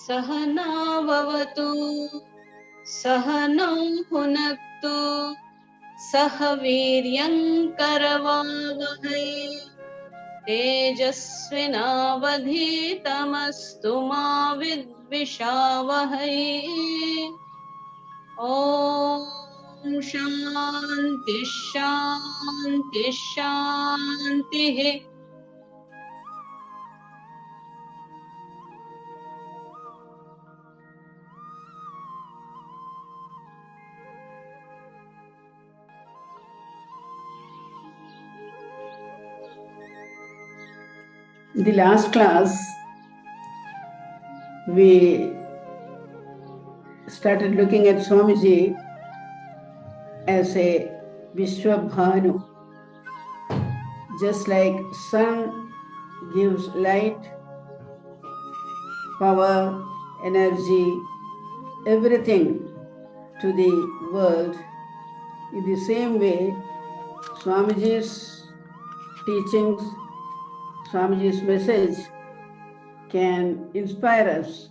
सहना भवतु सहनौ भुनक्तु सह वीर्यं करवावहै तेजस्विनावधीतमस्तु मा विद्विषावहै। ॐ शान्ति शान्ति शान्तिः। In the last class, we started looking at Swamiji as a Viswa Bhanu. Just like sun gives light, power, energy, everything to the world, in the same way, Swamiji's teachings, Swamiji's message can inspire us,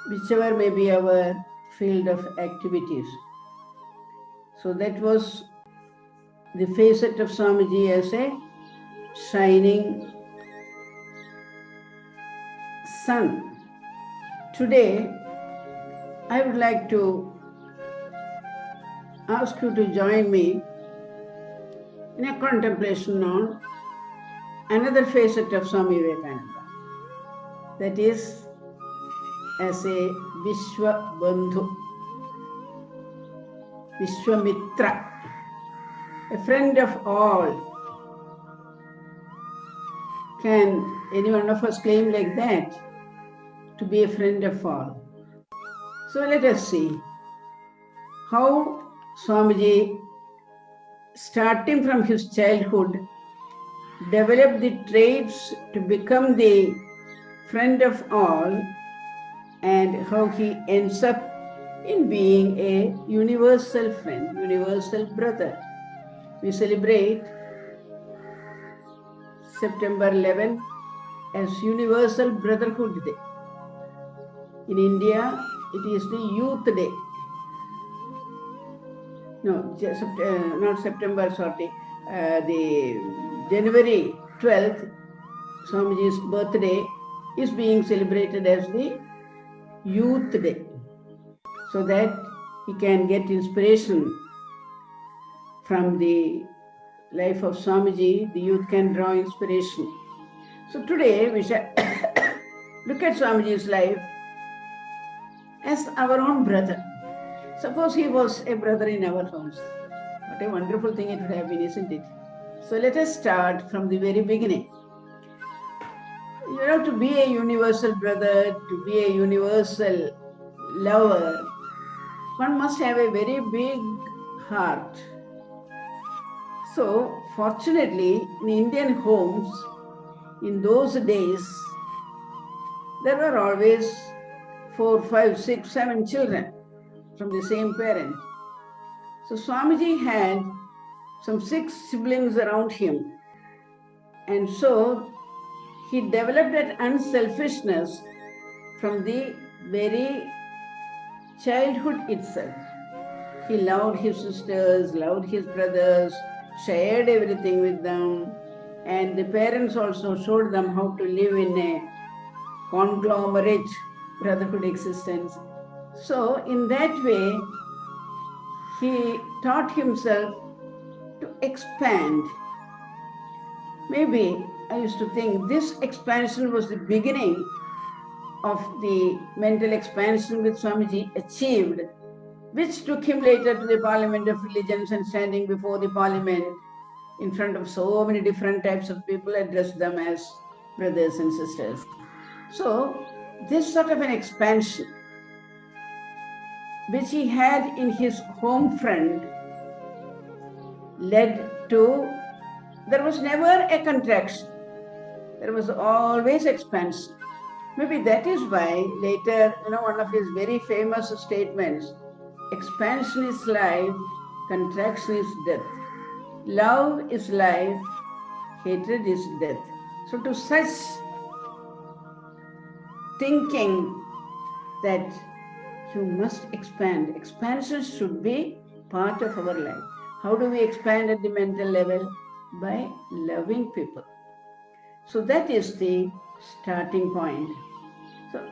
whichever may be our field of activities. So that was the facet of Swamiji as a shining sun. Today, I would like to ask you to join me in a contemplation on another facet of Swami Vivekananda, that is as a Viswa bandhu, Vishwamitra, a friend of all. Can any one of us claim like that, to be a friend of all? So let us see how Swamiji, starting from his childhood, developed the traits to become the friend of all, and how he ends up in being a universal friend, universal brother. We celebrate September 11 as Universal Brotherhood Day. In India, it is the Youth Day. No, not September, sorry. The January 12th, Swamiji's birthday, is being celebrated as the Youth Day, so that he can get inspiration from the life of Swamiji. The youth can draw inspiration. So today we shall look at Swamiji's life as our own brother. Suppose he was a brother in our house. What a wonderful thing it would have been, isn't it? So let us start from the very beginning. You know, to be a universal brother, to be a universal lover, one must have a very big heart. So, fortunately, in Indian homes, in those days, there were always 4, 5, 6, 7 children from the same parent. So, Swamiji had some 6 siblings around him. And so, he developed that unselfishness from the very childhood itself. He loved his sisters, loved his brothers, shared everything with them, and the parents also showed them how to live in a conglomerate brotherhood existence. So in that way, he taught himself to expand. Maybe I used to think this expansion was the beginning of the mental expansion which Swamiji achieved, which took him later to the Parliament of Religions, and standing before the Parliament in front of so many different types of people, addressed them as brothers and sisters. So this sort of an expansion which he had in his home front led to, there was never a contraction. There was always expansion. Maybe that is why later, one of his very famous statements, expansion is life, contraction is death. Love is life, hatred is death. So to such thinking that you must expand. Expansion should be part of our life. How do we expand at the mental level? By loving people. So that is the starting point. So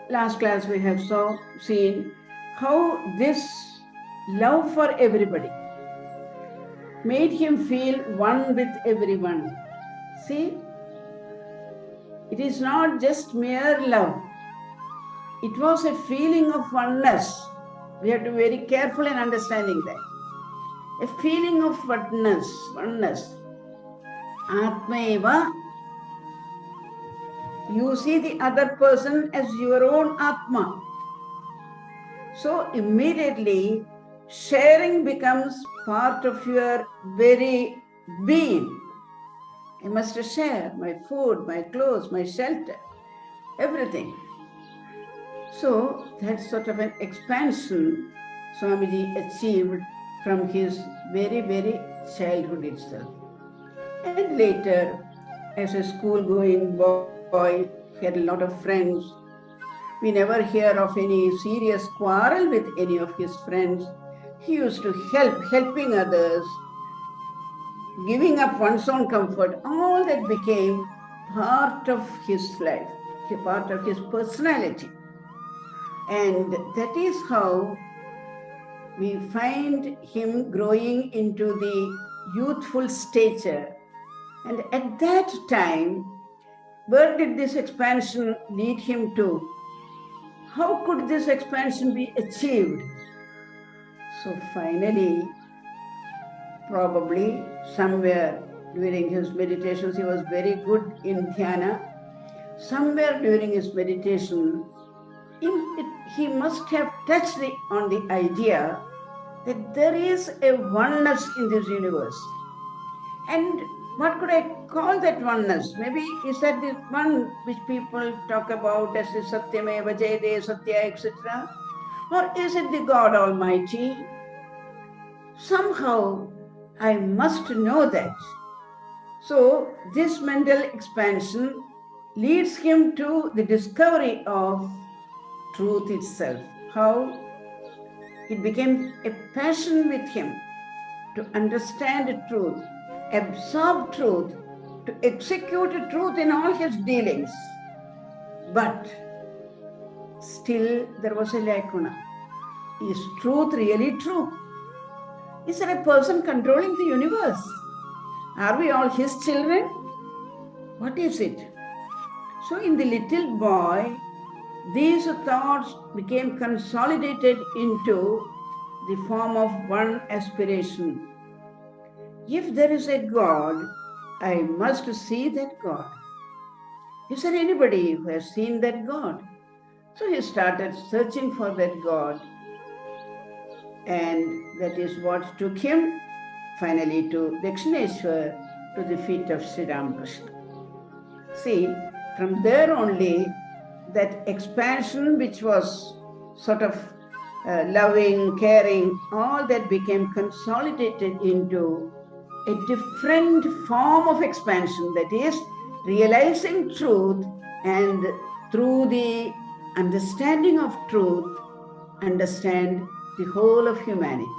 last class we have seen how this love for everybody made him feel one with everyone. See, it is not just mere love. It was a feeling of oneness. We have to be very careful in understanding that. A feeling of oneness. Atmaiva. You see the other person as your own Atma. So immediately sharing becomes part of your very being. I must share my food, my clothes, my shelter, everything. So that sort of an expansion Swamiji achieved from his very, very childhood itself. And later, as a school-going boy, he had a lot of friends. We never hear of any serious quarrel with any of his friends. He used to helping others, giving up one's own comfort. All that became part of his life, a part of his personality. And that is how we find him growing into the youthful stature. And at that time, where did this expansion lead him to? How could this expansion be achieved? So finally, probably somewhere during his meditations, he was very good in dhyana. Somewhere during his meditation, he must have touched on the idea that there is a oneness in this universe. And what could I call that oneness? Maybe is that the one which people talk about as the Satyameva Jayade, Satya, etc.? Or is it the God Almighty? Somehow I must know that. So this mental expansion leads him to the discovery of truth itself. How it became a passion with him to understand truth, absorb truth, to execute truth in all his dealings. But still there was a lacuna. Is truth really true? Is there a person controlling the universe? Are we all his children? What is it? So in the little boy, these thoughts became consolidated into the form of one aspiration. If there is a God, I must see that God. Is there anybody who has seen that God? So he started searching for that God. And that is what took him finally to Dakshineshwar, to the feet of Sri Ramakrishna. See, from there only, that expansion which was sort of loving, caring, all that became consolidated into a different form of expansion, that is realizing truth, and through the understanding of truth, understand the whole of humanity.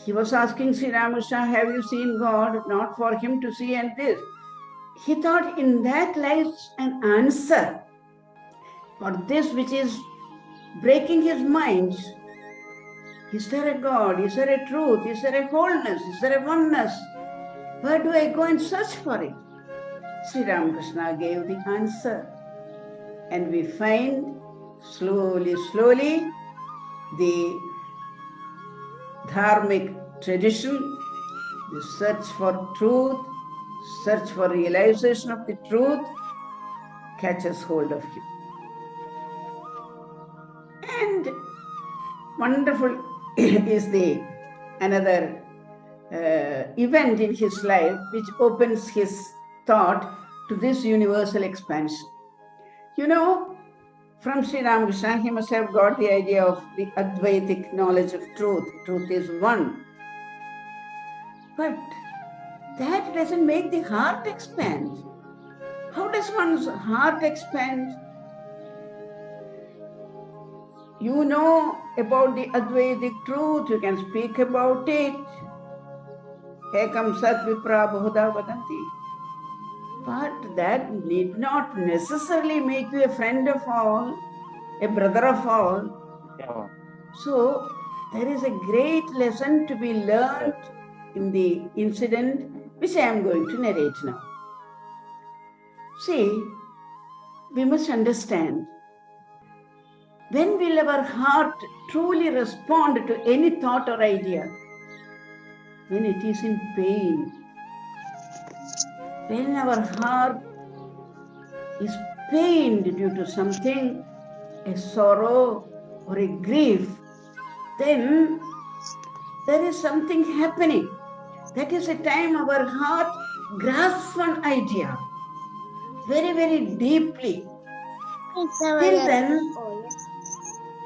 He was asking Sri Ramakrishna, have you seen God? Not for him to see and this. He thought in that lies an answer for this which is breaking his mind. Is there a God? Is there a truth? Is there a wholeness? Is there a oneness? Where do I go and search for it? Sri Ramakrishna gave the answer. And we find slowly, the dharmic tradition, the search for truth, search for realization of the truth, catches hold of him. And wonderful is the another event in his life which opens his thought to this universal expansion. You know, from Sri Ramakrishna, he must have got the idea of the Advaitic knowledge of truth. Truth is one. But that doesn't make the heart expand. How does one's heart expand? You know about the Advaitic truth, you can speak about it. Ekam sat vipra bahuda vadanti. But that need not necessarily make you a friend of all, a brother of all. Yeah. So there is a great lesson to be learned in the incident which I am going to narrate now. See, we must understand, when will our heart truly respond to any thought or idea? When it is in pain. When our heart is pained due to something, a sorrow or a grief, then there is something happening. That is a time our heart grasps one idea very, very deeply. Till then,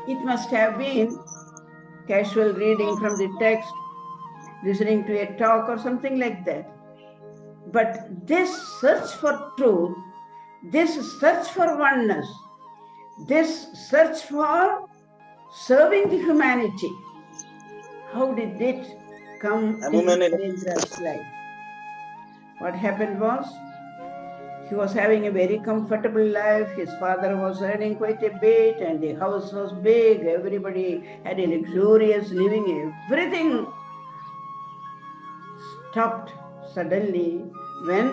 it must have been casual reading from the text, listening to a talk or something like that. But this search for truth, this search for oneness, this search for serving the humanity, how did it come into Narendra's life? What happened was, he was having a very comfortable life. His father was earning quite a bit and the house was big. Everybody had a luxurious living. Everything stopped suddenly when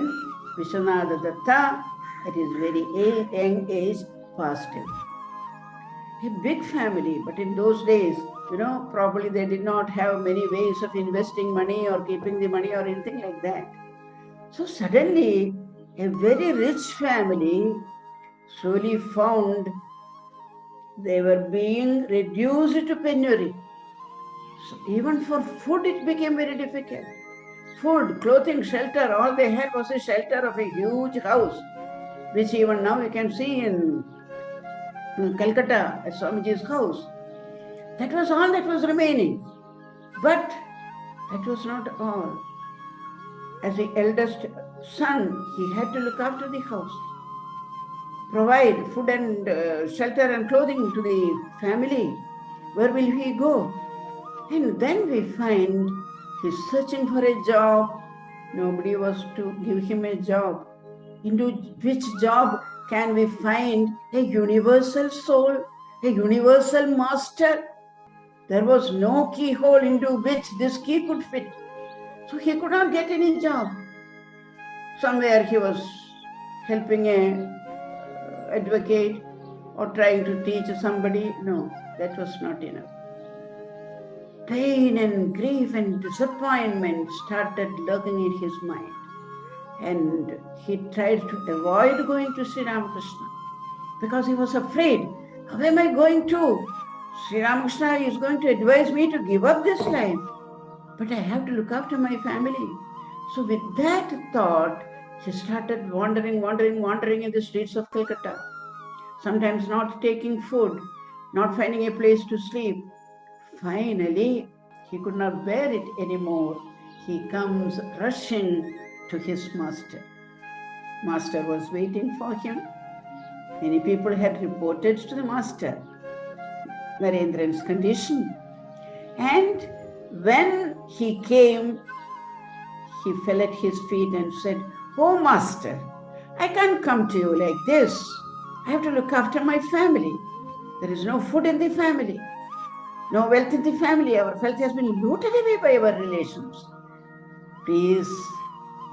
Viswanatha Datta, at his very young age, passed away. A big family, but in those days, probably they did not have many ways of investing money or keeping the money or anything like that. So suddenly, a very rich family slowly found they were being reduced to penury. So even for food, it became very difficult. Food, clothing, shelter, all they had was a shelter of a huge house, which even now you can see in Calcutta at Swamiji's house. That was all that was remaining. But that was not all. As the eldest son, he had to look after the house, provide food and shelter and clothing to the family. Where will he go? And then we find he's searching for a job. Nobody was to give him a job. Into which job can we find a universal soul, a universal master? There was no keyhole into which this key could fit. So he could not get any job. Somewhere he was helping an advocate or trying to teach somebody. No, that was not enough. Pain and grief and disappointment started lurking in his mind. And he tried to avoid going to Sri Ramakrishna because he was afraid. How am I going to? Sri Ramakrishna is going to advise me to give up this life. But I have to look after my family. So with that thought, he started wandering in the streets of Calcutta. Sometimes not taking food, not finding a place to sleep. Finally, he could not bear it anymore. He comes rushing to his master. Master was waiting for him. Many people had reported to the master Narendran's condition. And when he came, he fell at his feet and said, "Oh, master, I can't come to you like this. I have to look after my family. There is no food in the family, no wealth in the family. Our wealth has been looted away by our relations. Please,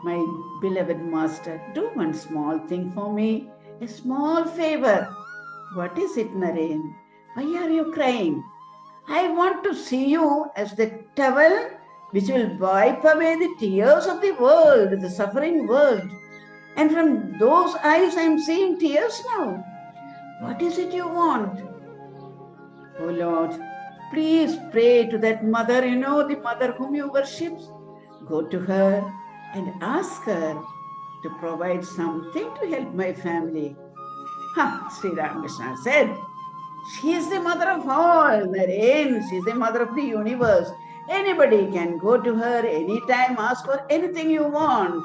my beloved master, do one small thing for me, a small favor." "What is it, Naren? Why are you crying?" "I want to see you as the towel which will wipe away the tears of the world, the suffering world. And from those eyes I am seeing tears now. What is it you want?" "Oh Lord, please pray to that mother, the mother whom you worship. Go to her and ask her to provide something to help my family." Sri Ramakrishna said, "She is the mother of all, Naren. She is the mother of the universe. Anybody can go to her anytime, ask for anything you want.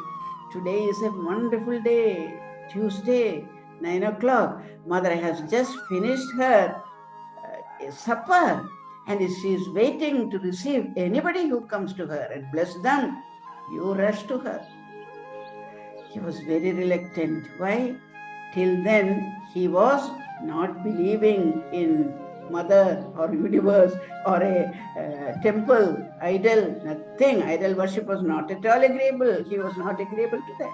Today is a wonderful day. Tuesday, 9 o'clock. Mother has just finished her supper and she is waiting to receive anybody who comes to her and bless them. You rush to her. He was very reluctant. Why? Till then, he was not believing in mother or universe or a temple, idol, nothing. Idol worship was not at all agreeable. He was not agreeable to that.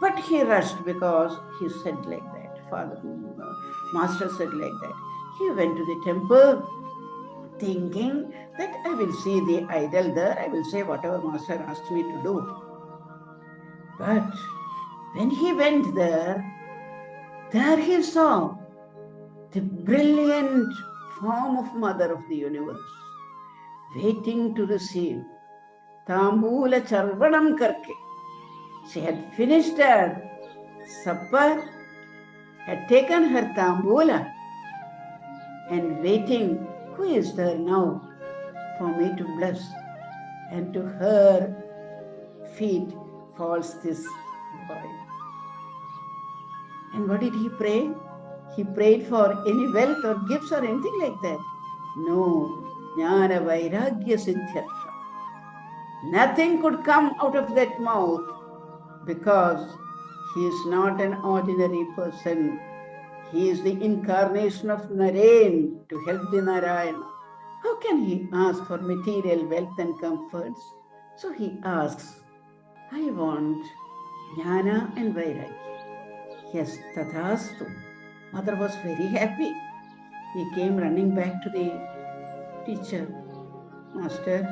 But he rushed because he said like that. Master said like that. He went to the temple thinking that I will see the idol there. I will say whatever master asked me to do. But when he went there he saw the brilliant form of Mother of the Universe, waiting to receive. Tambula charvanam karke. She had finished her supper, had taken her tambula, and waiting, who is there now for me to bless? And to her feet falls this boy. And what did he pray? He prayed for any wealth or gifts or anything like that. No, jnana vairagya siddhyartha. Nothing could come out of that mouth because he is not an ordinary person. He is the incarnation of Naren to help the Narayana. How can he ask for material wealth and comforts? So he asks, I want jnana and vairagya. Yes, tathastu. Mother was very happy. He came running back to the teacher. Master,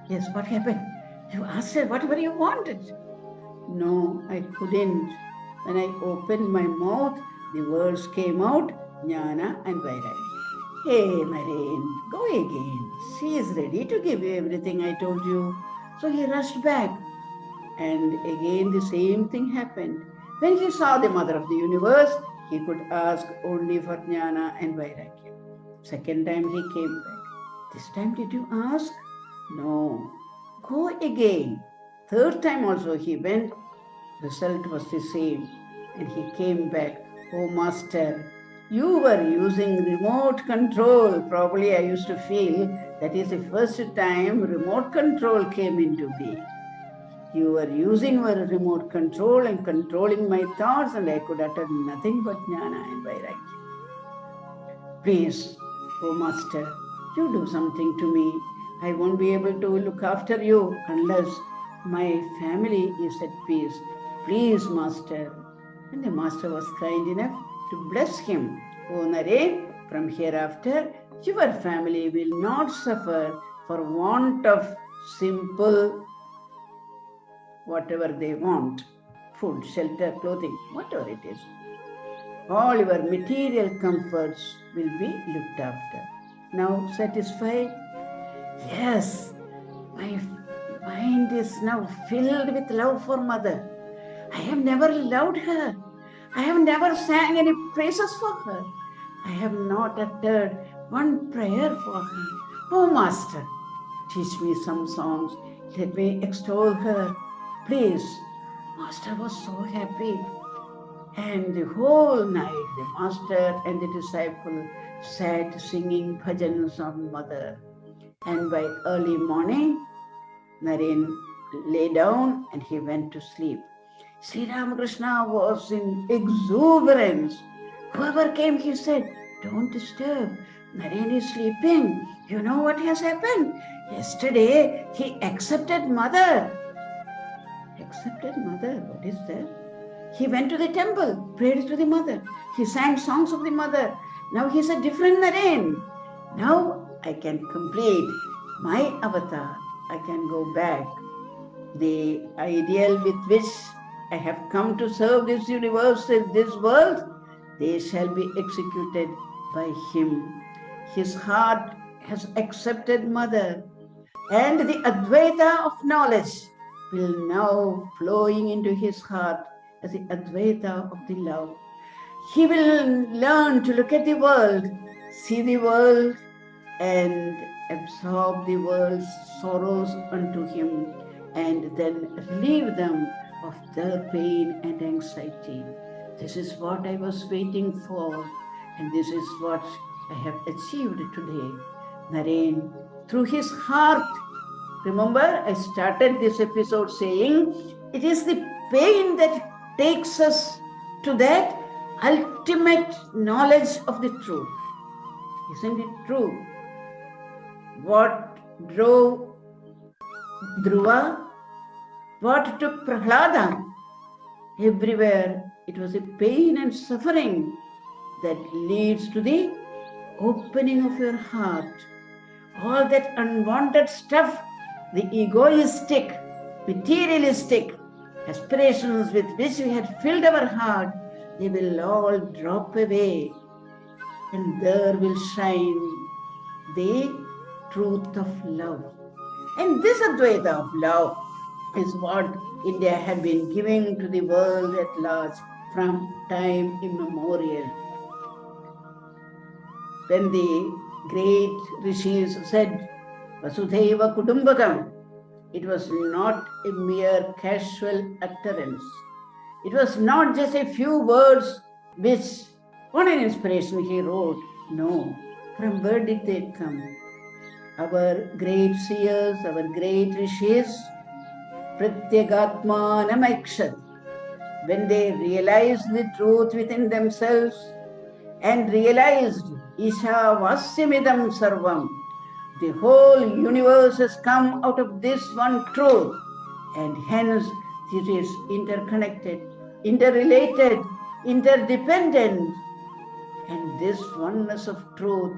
yes, what happened? You asked her whatever you wanted. No, I couldn't. When I opened my mouth, the words came out, jnana and vairagya. Hey, Naren, go again. She is ready to give you everything I told you. So he rushed back. And again the same thing happened. When he saw the Mother of the Universe, he could ask only for jnana and vairagya. Second time he came back. This time did you ask? No. Go again. Third time also he went. Result was the same. And he came back. Oh Master, you were using remote control. Probably I used to feel that is the first time remote control came into being. You were using your remote control and controlling my thoughts, and I could utter nothing but jnana and vairagya. Please, oh Master, you do something to me. I won't be able to look after you unless my family is at peace. Please, Master. And the Master was kind enough to bless him. Oh Naren, from hereafter, your family will not suffer for want of simple whatever they want, food, shelter, clothing, whatever it is. All your material comforts will be looked after. Now satisfied? Yes, my mind is now filled with love for Mother. I have never loved her. I have never sang any praises for her. I have not uttered one prayer for her. Oh Master, teach me some songs. Let me extol her. Please. Master was so happy. And the whole night the Master and the disciple sat singing bhajans on Mother. And by early morning, Naren lay down and he went to sleep. Sri Ramakrishna was in exuberance. Whoever came, he said, don't disturb. Naren is sleeping. You know what has happened? Yesterday, he accepted Mother. Accepted Mother? What is that? He went to the temple, prayed to the Mother. He sang songs of the Mother. Now he's a different Naren. Now I can complete my avatar. I can go back. The ideal with which I have come to serve this universe, this world, they shall be executed by him. His heart has accepted Mother, and the Advaita of knowledge will now flowing into his heart as the Advaita of the love. He will learn to look at the world, see the world, and absorb the world's sorrows unto him, and then relieve them of their pain and anxiety. This is what I was waiting for, and this is what I have achieved today. Naren, through his heart, remember, I started this episode saying it is the pain that takes us to that ultimate knowledge of the truth. Isn't it true? What drove Dhruva? What took Prahlada? Everywhere it was a pain and suffering that leads to the opening of your heart. All that unwanted stuff, the egoistic, materialistic aspirations with which we had filled our heart, they will all drop away, and there will shine the truth of love. And this Advaita of love is what India had been giving to the world at large from time immemorial. When the great rishis said, Vasudhaiva Kudumbakam, it was not a mere casual utterance. It was not just a few words which, on an inspiration, he wrote. No. From where did they come? Our great seers, our great rishis, Pratyagatmanam Aikshad, when they realized the truth within themselves and realized Isha Vasyamidam Sarvam, the whole universe has come out of this one truth, and hence it is interconnected, interrelated, interdependent. And this oneness of truth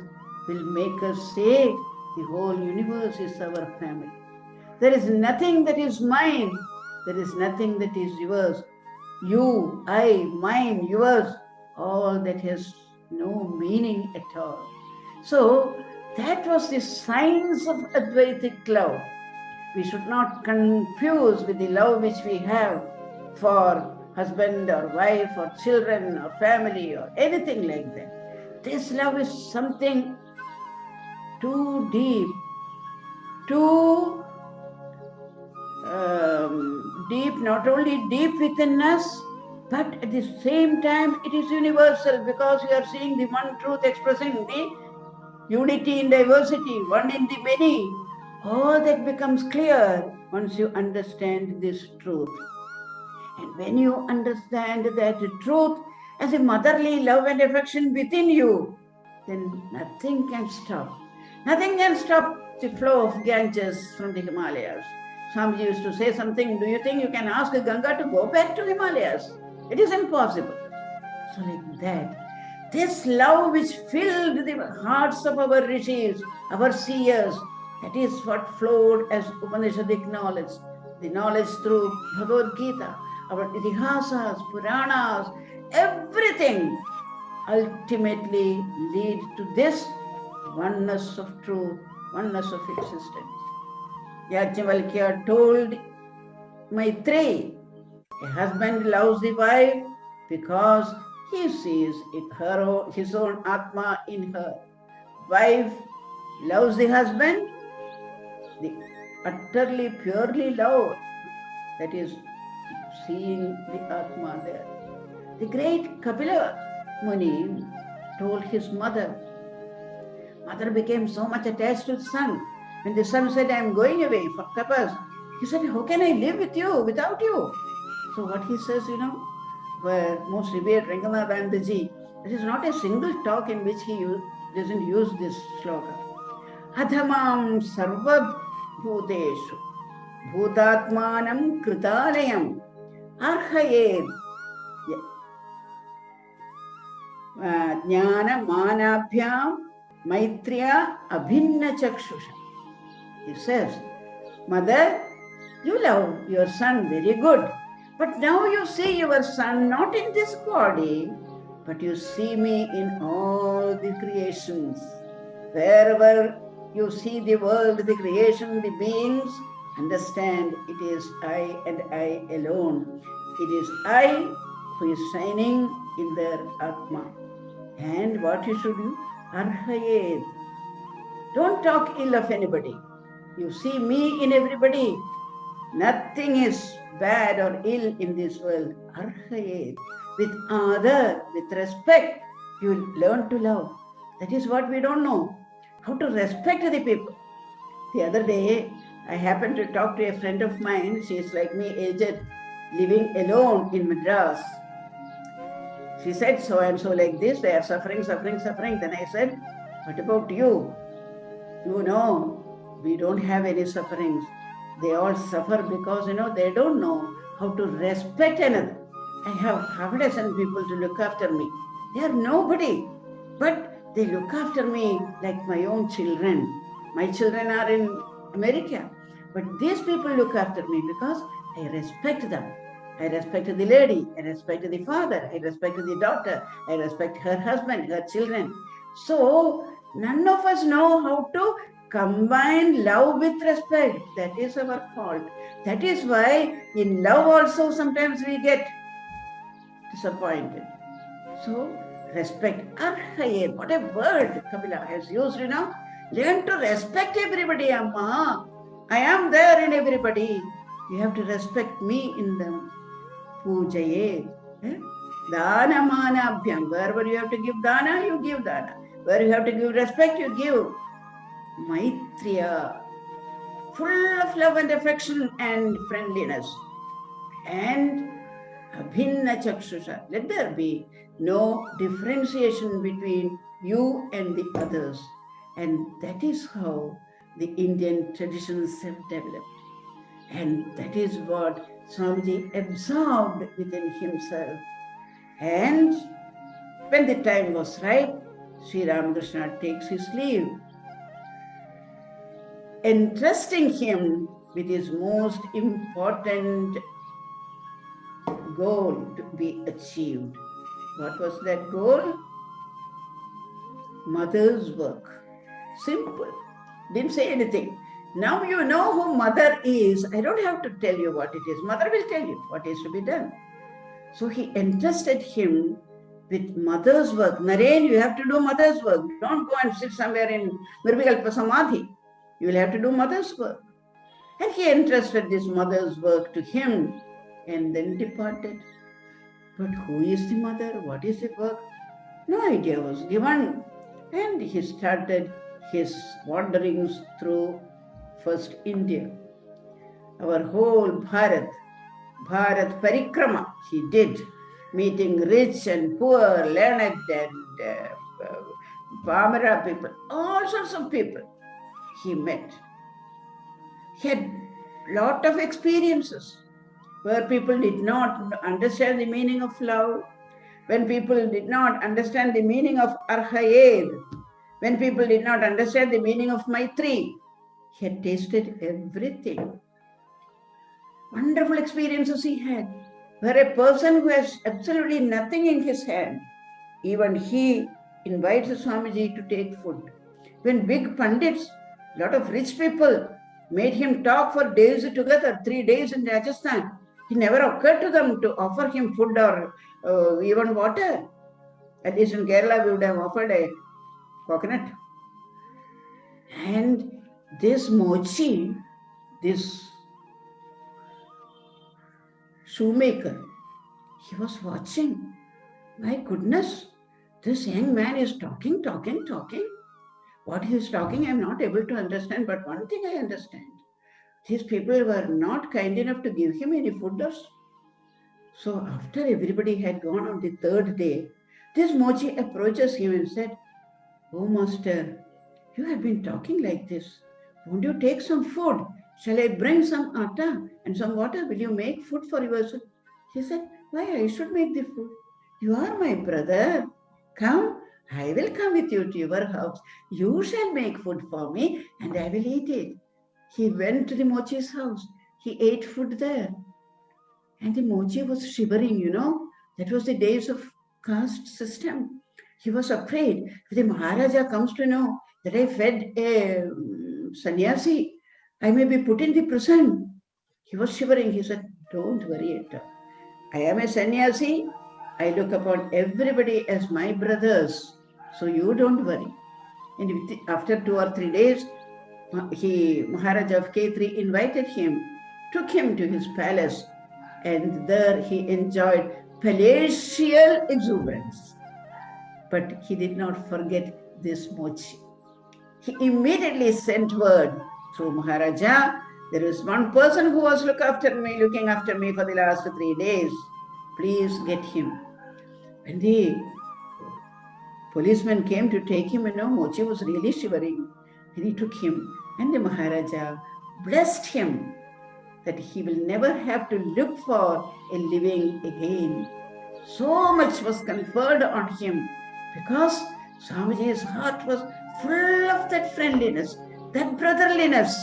will make us say the whole universe is our family. There is nothing that is mine. There is nothing that is yours. You, I, mine, yours, all that has no meaning at all. So that was the science of Advaitic love. We should not confuse with the love which we have for husband or wife or children or family or anything like that. This love is something too deep, too deep, not only deep within us, but at the same time it is universal, because we are seeing the one truth expressing the unity in diversity, one in the many. All that becomes clear once you understand this truth. And when you understand that truth as a motherly love and affection within you, then nothing can stop. Nothing can stop the flow of Ganges from the Himalayas. Swamiji used to say something, do you think you can ask Ganga to go back to Himalayas? It is impossible. So like that, this love which filled the hearts of our rishis, our seers, that is what flowed as Upanishadic knowledge, the knowledge through Bhagavad Gita, our Itihasas, Puranas, everything ultimately lead to this oneness of truth, oneness of existence. Yajnavalkya told Maitreyi, a husband loves the wife because he sees his own Atma in her. Wife loves the husband, the utterly, purely love, that is seeing the Atma there. The great Kapila Muni told his mother. Mother became so much attached to the son. When the son said, I am going away for tapas, he said, how can I live with you, without you? So what he says, where most revered Ranganathananda ji, there is not a single talk in which he doesn't use this sloka. Adhamam sarva bhuteshu bhutatmanam kritalayam arhayed jnana manabhyam maitriya abhinna chakshusha. He says, Mother, you love your son very good, but now you see your son not in this body, but you see me in all the creations. Wherever you see the world, the creation, the beings, understand it is I and I alone. It is I who is shining in their Atma. And what you should do? Arhayed. Don't talk ill of anybody. You see me in everybody. Nothing is bad or ill in this world. Arhayed. with honor, with respect, you will learn to love. That is what we don't know, how to respect the people. The other day, I happened to talk to a friend of mine. She is like me, aged, living alone in Madras. She said, so and so like this, they are suffering. Then I said, what about you? You know, we don't have any sufferings. They all suffer because, they don't know how to respect another. I have half a dozen people to look after me. They are nobody, but they look after me like my own children. My children are in America, but these people look after me because I respect them. I respect the lady, I respect the father, I respect the daughter, I respect her husband, her children. So none of us know how to combine love with respect. That is our fault. That is why in love also sometimes we get disappointed. So respect. Arhayed, what a word Kapila has used, Learn to respect everybody, Amma. I am there in everybody. You have to respect me in them. Pujaye. Dana mana abhyam. Wherever you have to give dana, you give dana. Where you have to give respect, you give. Maitriya. Full of love and affection and friendliness. And abhinna chakshusha. Let there be no differentiation between you and the others. And that is how the Indian traditions have developed. And that is what Swamiji absorbed within himself. And when the time was ripe, Sri Ramakrishna takes his leave, entrusting him with his most important goal to be achieved. What was that goal? Mother's work. Simple. Didn't say anything. Now you know who mother is. I don't have to tell you what it is. Mother will tell you what is to be done. So he entrusted him with mother's work. Naren, you have to do mother's work. Don't go and sit somewhere in Nirvikalpa Samadhi. You will have to do mother's work. And he entrusted this mother's work to him and then departed. But who is the mother? What is the work? No idea was given. And he started his wanderings through first India. Our whole Bharat Parikrama he did, meeting rich and poor, learned and Pamara people, all sorts of people he met. He had lot of experiences where people did not understand the meaning of love, when people did not understand the meaning of Arhayed, when people did not understand the meaning of Maitri. He had tasted everything. Wonderful experiences he had, where a person who has absolutely nothing in his hand, even he invites Swamiji to take food. When big pandits, lot of rich people, made him talk for days together, 3 days in Rajasthan, it never occurred to them to offer him food or even water. At least in Kerala, we would have offered a coconut. And this mochi, this shoemaker, he was watching. My goodness, this young man is talking. What he is talking, I am not able to understand, but one thing I understand. These people were not kind enough to give him any food. So after everybody had gone on the 3rd day, this mochi approaches him and said, "Oh master, you have been talking like this. Won't you take some food? Shall I bring some atta and some water? Will you make food for yourself?" He said, "Why I should make the food? You are my brother. Come, I will come with you to your house. You shall make food for me and I will eat it." He went to the mochi's house. He ate food there. And the mochi was shivering, That was the days of caste system. He was afraid. If the Maharaja comes to know that I fed a sannyasi, I may be put in the prison. He was shivering. He said, "Don't worry at all. I am a sannyasi. I look upon everybody as my brothers. So you don't worry." And after 2 or 3 days, Maharaja of K3 invited him, took him to his palace, and there he enjoyed palatial exuberance. But he did not forget this mochi. He immediately sent word through Maharaja, there is one person who was looking after me for the last 3 days. Please get him. When the policeman came to take him, Mochi was really shivering. And he took him, and the Maharaja blessed him that he will never have to look for a living again. So much was conferred on him because Swamiji's heart was full of that friendliness, that brotherliness,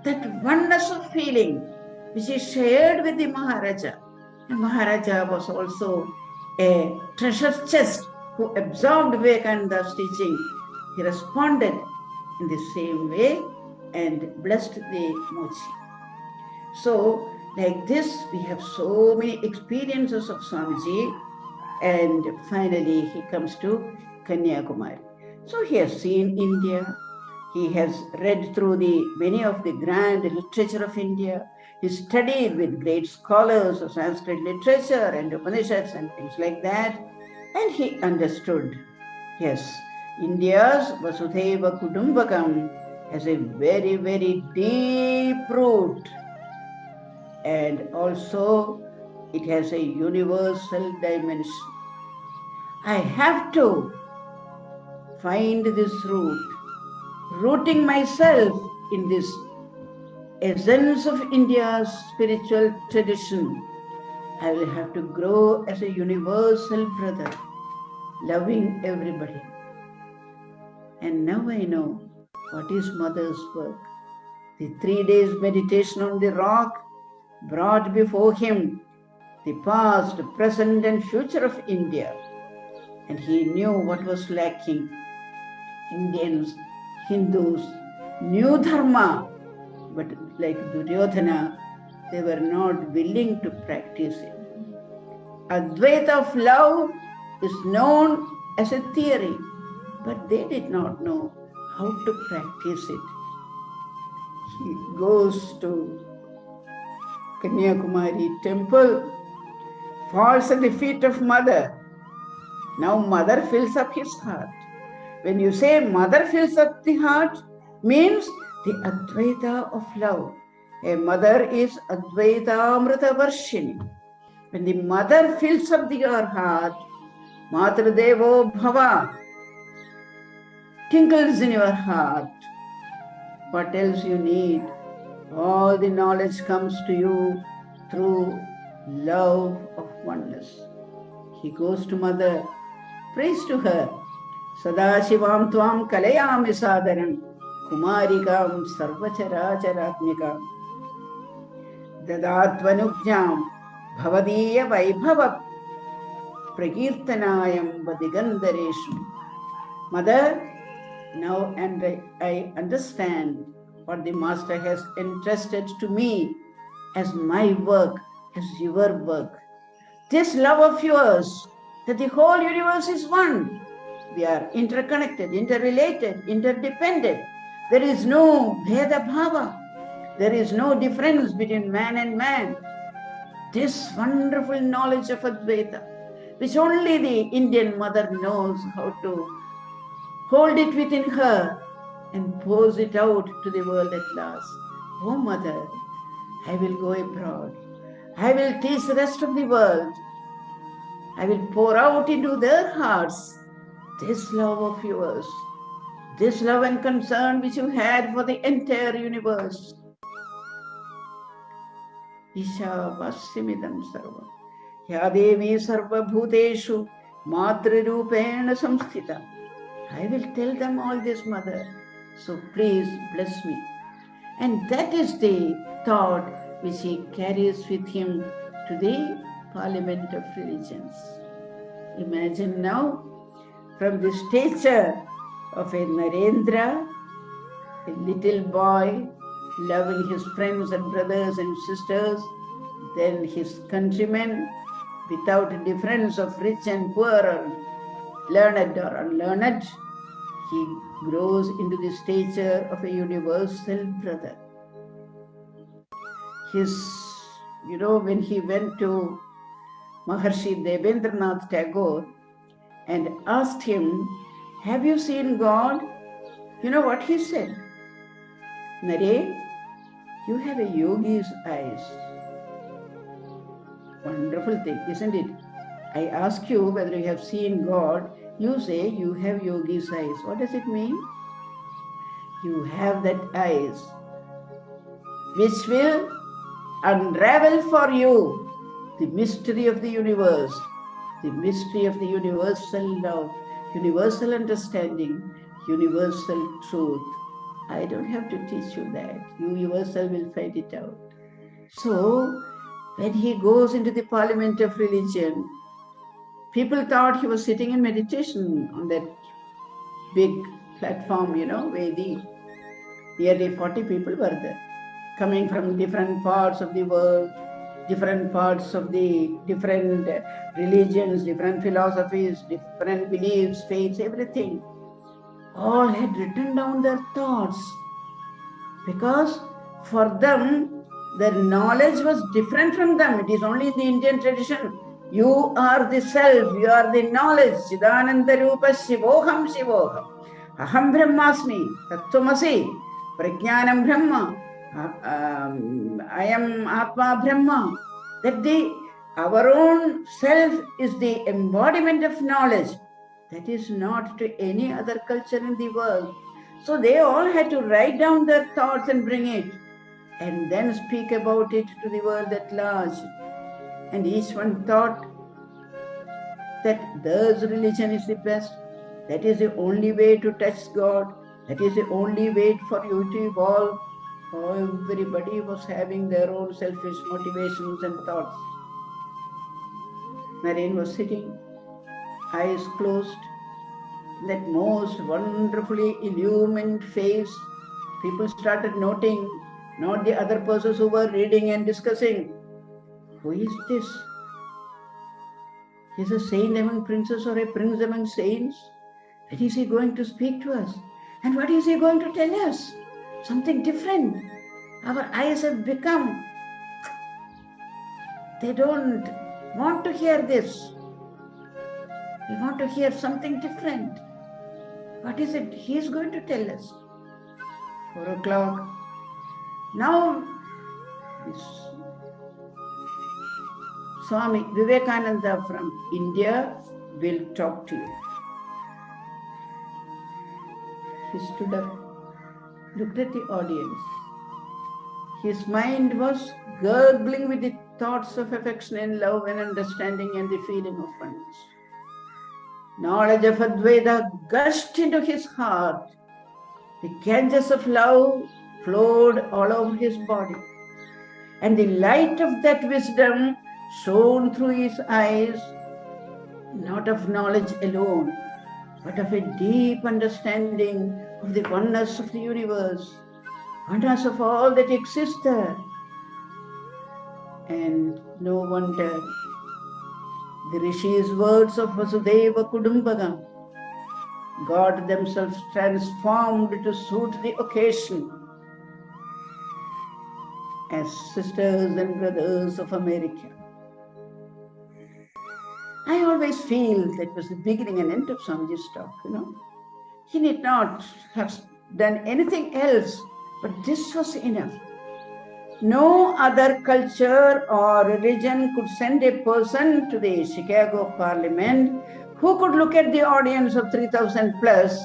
that oneness of feeling which he shared with the Maharaja. And Maharaja was also a treasure chest who absorbed Vivekananda's teaching. He responded in the same way and blessed the mochi. So, like this, we have so many experiences of Swamiji, and finally he comes to Kanyakumari. So he has seen India, he has read through many of the grand literature of India, he studied with great scholars of Sanskrit literature and Upanishads and things like that, and he understood, yes, India's Vasudhaiva Kutumbakam has a very, very deep root, and also it has a universal dimension. I have to find this root, rooting myself in this essence of India's spiritual tradition. I will have to grow as a universal brother, loving everybody. And now I know what is Mother's work. The 3 days meditation on the rock brought before him the past, present and future of India. And he knew what was lacking. Indians, Hindus knew Dharma, but like Duryodhana, they were not willing to practice it. Advaita of love is known as a theory, but they did not know how to practice it. He goes to Kanyakumari temple, falls at the feet of Mother. Now Mother fills up his heart. When you say Mother fills up the heart, means the Advaita of love. A mother is Advaita Amrita Varshini. When the mother fills up your heart, Matradevo Bhava tinkles in your heart. What else you need? All the knowledge comes to you through love of oneness. He goes to Mother, prays to her. Sadashivam tvam kalayami sadaram kumarikam sarvacharacharatmikam dadatvanujñam bhavadiya vaibhava prakirtanayam vadigandareshu. Mother, now and I understand what the Master has entrusted to me as my work, as your work. This love of yours, that the whole universe is one. We are interconnected, interrelated, interdependent. There is no Bheda Bhava. There is no difference between man and man. This wonderful knowledge of Advaita, which only the Indian mother knows how to hold it within her and pose it out to the world at last. Oh Mother, I will go abroad. I will teach the rest of the world. I will pour out into their hearts this love of yours, this love and concern which you had for the entire universe. Isha Vasimidam Sarva. Ya Devi Sarva Bhuteshu Matrarupena Samsthita. I will tell them all this, Mother. So please bless me. And that is the thought which he carries with him to the Parliament of Religions. Imagine now, from the stature of a Narendra, a little boy loving his friends and brothers and sisters, then his countrymen, without a difference of rich and poor or learned or unlearned, he grows into the stature of a universal brother. When he went to Maharshi Debendranath Tagore and asked him, "Have you seen God?" You know what he said? "Nare, you have a yogi's eyes." Wonderful thing, isn't it? I ask you whether you have seen God. You say you have yogi's eyes. What does it mean? You have that eyes which will unravel for you the mystery of the universe, the mystery of the universal love, universal understanding, universal truth. I don't have to teach you that. You yourself will find it out. So, when he goes into the parliament of religion, people thought he was sitting in meditation on that big platform, where nearly 40 people were there, coming from different parts of the world, different parts of the different religions, different philosophies, different beliefs, faiths, everything. All had written down their thoughts because for them, their knowledge was different from them. It is only in the Indian tradition. You are the self, you are the knowledge. Chidananda Rupa Shivoham Shivoham. Aham Brahmasmi, Tattvamasi, Prajnanam Brahma, I am Atma Brahma. That our own self is the embodiment of knowledge. That is not to any other culture in the world. So they all had to write down their thoughts and bring it, and then speak about it to the world at large. And each one thought that their religion is the best. That is the only way to touch God. That is the only way for you to evolve. Everybody was having their own selfish motivations and thoughts. Naren was sitting, eyes closed, that most wonderfully illumined face. People started noting, not the other persons who were reading and discussing. Who is this? Is a saint among princes or a prince among saints? When is he going to speak to us? And what is he going to tell us? Something different. Our eyes have become. They don't want to hear this. We want to hear something different. What is it he is going to tell us? 4 o'clock. Now, Swami Vivekananda from India will talk to you. He stood up, looked at the audience. His mind was gurgling with the thoughts of affection and love and understanding and the feeling of oneness. Knowledge of Advaita gushed into his heart. The Ganges of love flowed all over his body. And the light of that wisdom shone through his eyes, not of knowledge alone, but of a deep understanding of the oneness of the universe, oneness of all that exists there. And no wonder the Rishi's words of Vasudeva Kudumbagam, God themselves transformed to suit the occasion as sisters and brothers of America. I always feel that was the beginning and end of Swamiji's talk, He need not have done anything else, but this was enough. No other culture or religion could send a person to the Chicago Parliament who could look at the audience of 3,000 plus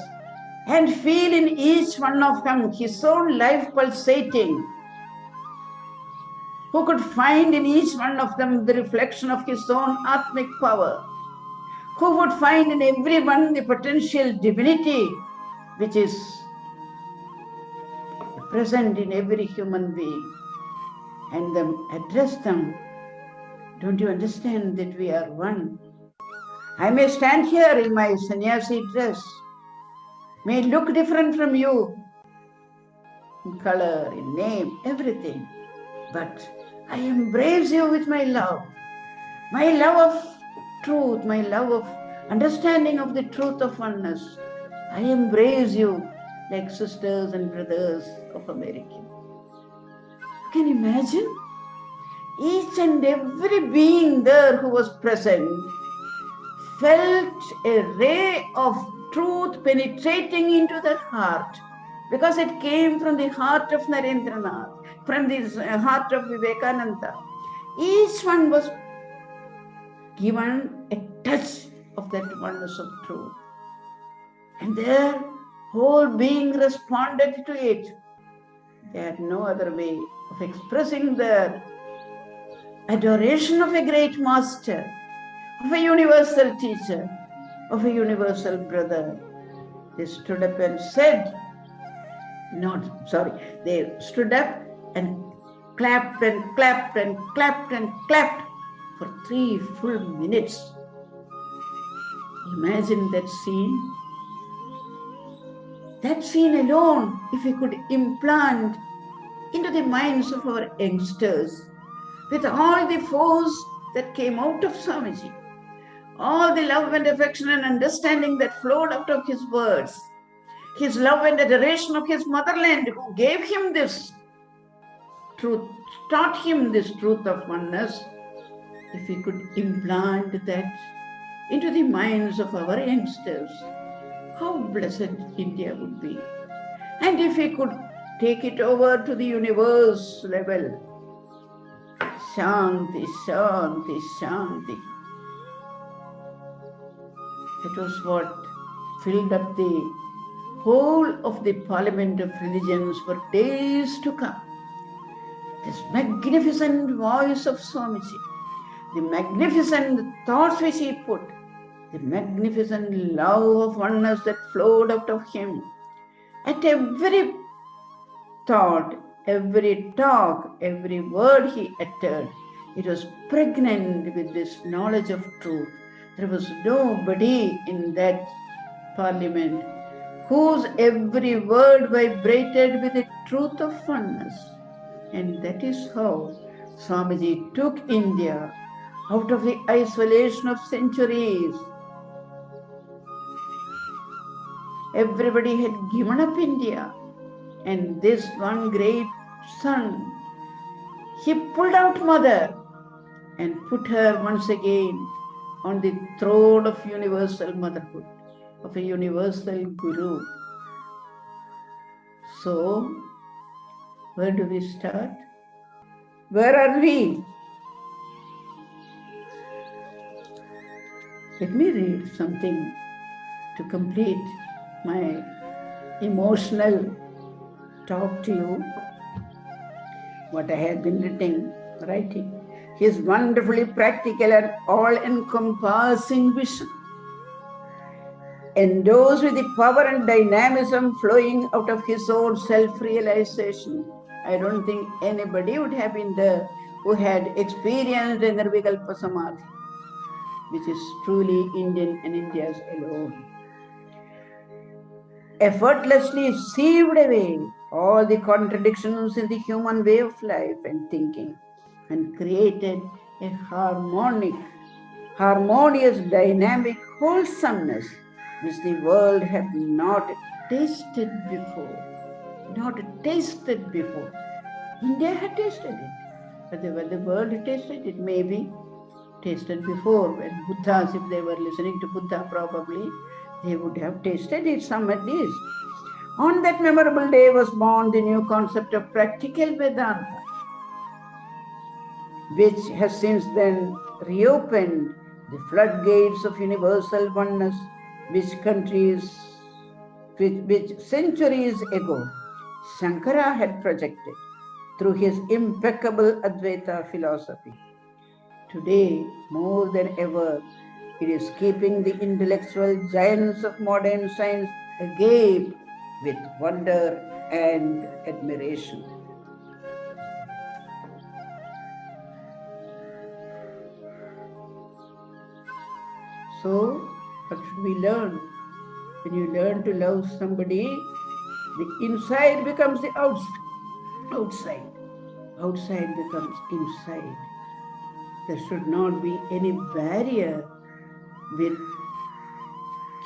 and feel in each one of them his own life pulsating, who could find in each one of them the reflection of his own Atmic power, who would find in everyone the potential divinity which is present in every human being, and then address them. Don't you understand that we are one? I may stand here in my sannyasi dress, may look different from you in color, in name, everything, but I embrace you with my love of truth, my love of understanding of the truth of oneness. I embrace you like sisters and brothers of America. Can you imagine? Each and every being there who was present felt a ray of truth penetrating into their heart, because it came from the heart of Narendranath, from the heart of Vivekananda. Each one was given a touch of that oneness of truth, and their whole being responded to it. They had no other way of expressing their adoration of a great master, of a universal teacher, of a universal brother. They stood up and said, they stood up and clapped and clapped and clapped and clapped for 3 full minutes. Imagine that scene. That scene alone, if we could implant into the minds of our youngsters, with all the force that came out of Swamiji, all the love and affection and understanding that flowed out of his words, his love and adoration of his motherland, who gave him this truth, taught him this truth of oneness, if we could implant that into the minds of our youngsters, how blessed India would be. And if we could take it over to the universe level, Shanti, Shanti, Shanti. That was what filled up the whole of the Parliament of Religions for days to come. This magnificent voice of Swamiji, the magnificent thoughts which he put, the magnificent love of oneness that flowed out of him. At every thought, every talk, every word he uttered, it was pregnant with this knowledge of truth. There was nobody in that parliament whose every word vibrated with the truth of oneness. And that is how Swamiji took India out of the isolation of centuries. Everybody had given up India, and this one great son, he pulled out mother and put her once again on the throne of universal motherhood, of a universal guru. So, where do we start? Where are we? Let me read something to complete my emotional talk to you, what I have been writing. His wonderfully practical and all-encompassing vision, endorsed with the power and dynamism flowing out of his own self-realization. I don't think anybody would have been there who had experienced Nirvikalpa Samadhi, which is truly Indian and India's alone. Effortlessly sieved away all the contradictions in the human way of life and thinking, and created a harmonious, dynamic wholesomeness which the world had not tasted before. Not tasted before. India had tasted it, but when the world tasted it, maybe tasted before. When Buddhas, if they were listening to Buddha, probably they would have tasted it, some at least. On that memorable day was born the new concept of practical Vedanta, which has since then reopened the floodgates of universal oneness, which centuries ago Shankara had projected through his impeccable Advaita philosophy. Today, more than ever, it is keeping the intellectual giants of modern science agape with wonder and admiration. So, what should we learn? When you learn to love somebody, the inside becomes the outside. Outside becomes inside. There should not be any barrier which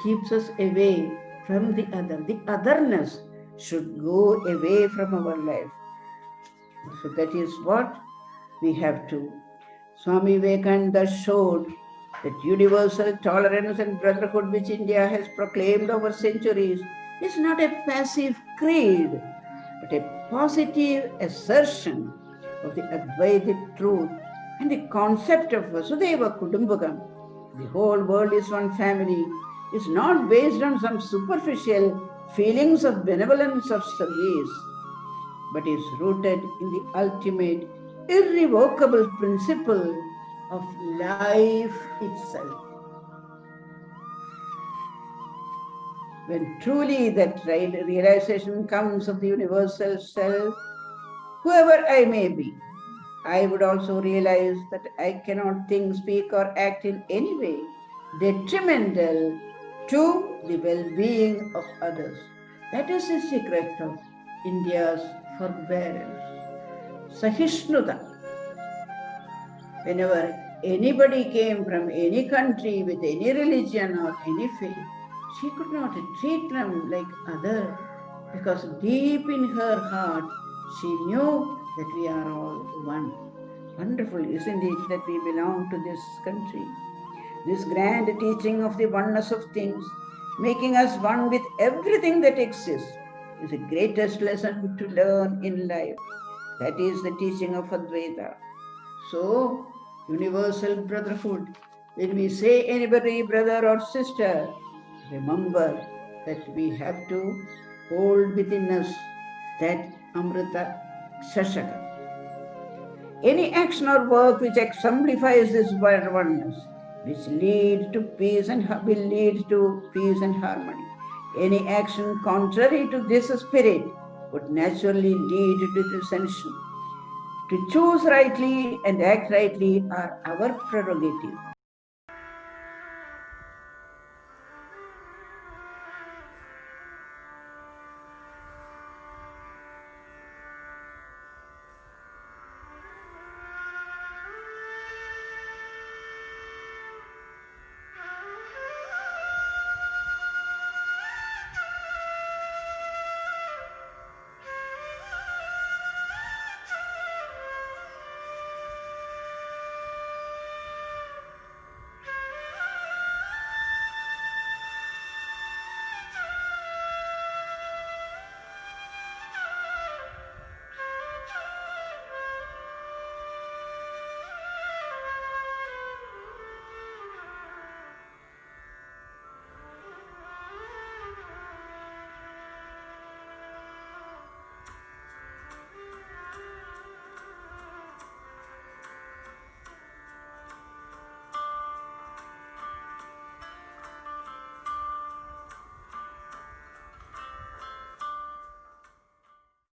keeps us away from the other. The otherness should go away from our life. So that is what we have to. Swami Vivekananda showed that universal tolerance and brotherhood which India has proclaimed over centuries is not a passive creed, but a positive assertion of the Advaitic truth and the concept of Vasudeva Kudumbakam. The whole world is one family is not based on some superficial feelings of benevolence of service, but is rooted in the ultimate, irrevocable principle of life itself. When truly that realization comes of the universal self, whoever I may be, I would also realize that I cannot think, speak, or act in any way detrimental to the well-being of others. That is the secret of India's forbearance. Sahishnuta. Whenever anybody came from any country with any religion or any faith, she could not treat them like others because deep in her heart she knew that we are all one. Wonderful, isn't it, that we belong to this country? This grand teaching of the oneness of things, making us one with everything that exists, is the greatest lesson to learn in life. That is the teaching of Advaita. So, universal brotherhood. When we say anybody brother or sister, remember that we have to hold within us that Amrita Shashaka. Any action or work which exemplifies this oneness, which lead to peace and will lead to peace and harmony. Any action contrary to this spirit would naturally lead to dissension. To choose rightly and act rightly are our prerogative.